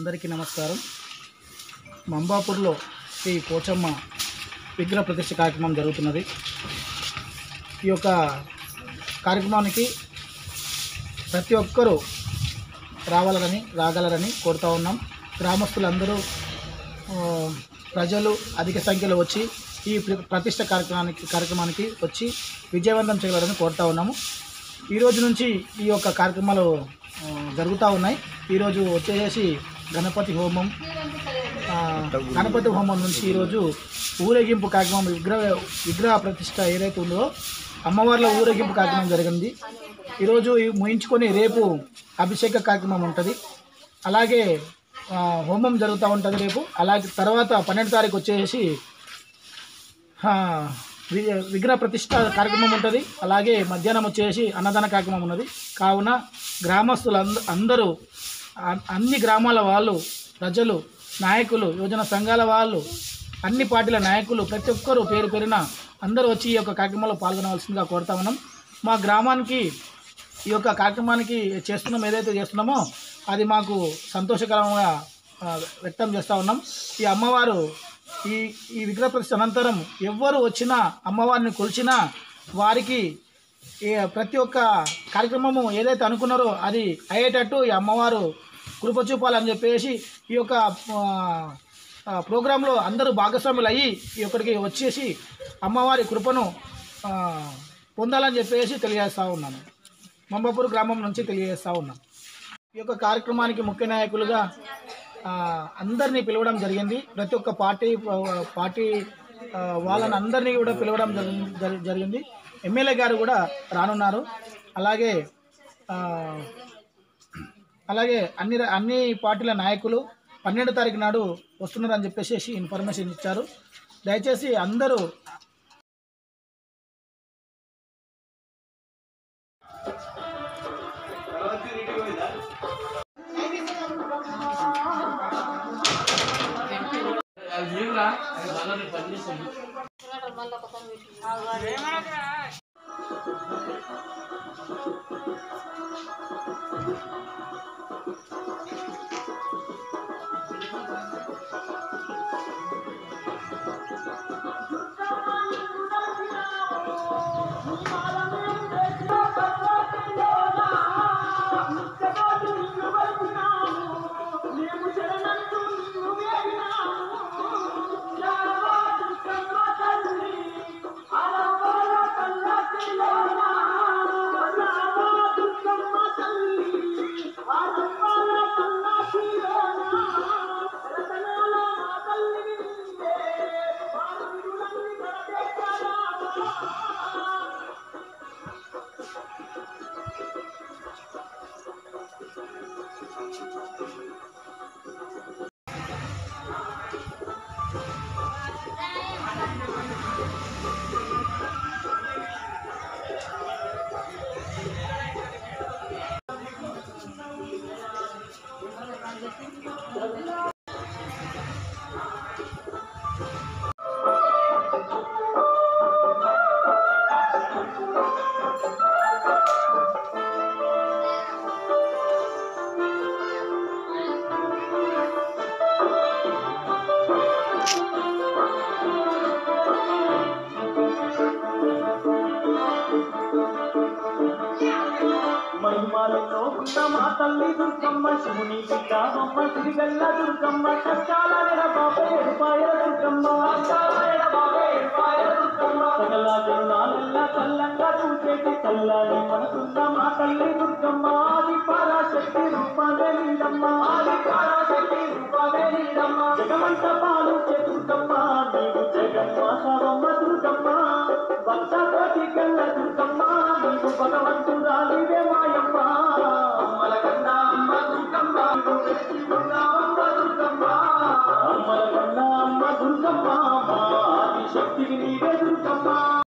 అందరికీ నమస్కారం. మంబాపూర్లో శ్రీ పోచమ్మ విగ్రహ ప్రతిష్ఠ కార్యక్రమం జరుగుతున్నది. ఈ యొక్క కార్యక్రమానికి ప్రతి ఒక్కరూ రాగలరని కోరుతా ఉన్నాం. గ్రామస్తులందరూ ప్రజలు అధిక సంఖ్యలో వచ్చి ఈ ప్రతిష్ఠ కార్యక్రమానికి వచ్చి విజయవంతం చేయగలరని కోరుతా ఉన్నాము. ఈరోజు నుంచి ఈ యొక్క కార్యక్రమాలు జరుగుతూ ఉన్నాయి. ఈరోజు వచ్చేసి గణపతి హోమం నుంచి ఈరోజు ఊరేగింపు కార్యక్రమం విగ్రహ ప్రతిష్ఠ ఏదైతే ఉందో అమ్మవార్ల ఊరేగింపు కార్యక్రమం జరిగింది. ఈరోజు ముగించుకొని రేపు అభిషేక కార్యక్రమం ఉంటుంది. అలాగే హోమం జరుగుతూ ఉంటుంది రేపు. అలాగే తర్వాత 12వ తారీఖు వచ్చేసి విగ్రహ ప్రతిష్ఠ కార్యక్రమం ఉంటుంది. అలాగే మధ్యాహ్నం వచ్చేసి అన్నదాన కార్యక్రమం ఉన్నది. కావున గ్రామస్తులు అందరూ అన్ని గ్రామాల వాళ్ళు, ప్రజలు, నాయకులు, యువజన సంఘాల వాళ్ళు, అన్ని పార్టీల నాయకులు ప్రతి ఒక్కరూ పేరు పేరున అందరూ వచ్చి ఈ యొక్క కార్యక్రమంలో పాల్గొనవలసిందిగా కోరుతా ఉన్నాం. మా గ్రామానికి ఈ యొక్క కార్యక్రమానికి ఏదైతే చేస్తున్నామో అది మాకు సంతోషకరంగా వ్యక్తం చేస్తూ ఉన్నాం. ఈ అమ్మవారు ఈ విగ్రహ ప్రతిష్ఠ అనంతరం ఎవ్వరు వచ్చినా అమ్మవారిని కొలిచినా వారికి ప్రతి ఒక్క కార్యక్రమము ఏదైతే అనుకున్నారో అది అయ్యేటట్టు ఈ అమ్మవారు కృప చూపాలని చెప్పేసి ఈ యొక్క ప్రోగ్రాంలో అందరూ భాగస్వాములు అయ్యి ఇక్కడికి వచ్చేసి అమ్మవారి కృపను పొందాలని చెప్పేసి తెలియజేస్తూ ఉన్నాను. మంబాపూర్ గ్రామం నుంచి తెలియజేస్తూ ఉన్నాను. ఈ యొక్క కార్యక్రమానికి ముఖ్య నాయకులుగా అందరినీ పిలవడం జరిగింది. ప్రతి ఒక్క పార్టీ వాళ్ళని అందరినీ కూడా పిలవడం జరిగింది. ఎమ్మెల్యే గారు కూడా రానున్నారు. అలాగే అన్ని పార్టీల నాయకులు 12వ తారీఖు నాడు వస్తున్నారని చెప్పేసి ఇన్ఫర్మేషన్ ఇచ్చారు. దయచేసి అందరూ మహిమాలలో మా తల్లి దుర్గమ్మ, శివుని బిడ్డమ్మ, సిరిగల్ల దుర్గమ్మ, కష్టాల బాబే పాయల దుర్గమ్మ, సకల జనాలెల్ల చల్లంగా చూసేటి చల్లని మనసున్న మా తల్లి దుర్గమ్మ, ఆది పరాశక్తి రూపానే నీడమ్మ, జగమంత పాలు దుర్గమ్మ, నీవు జగన్మాసవమ్మ దుర్గమ్మ, భక్తకోటి కల్ల దుర్గమ్మ, నీవు భగవంతురాలివే మాయమ్మ, అమ్మల కన్నా అమ్మ దుర్గమ్మ, అమ్మల కన్నా అమ్మ దుర్గమ్మ, ఆది శక్తికి నీవే దుర్గమ్మ.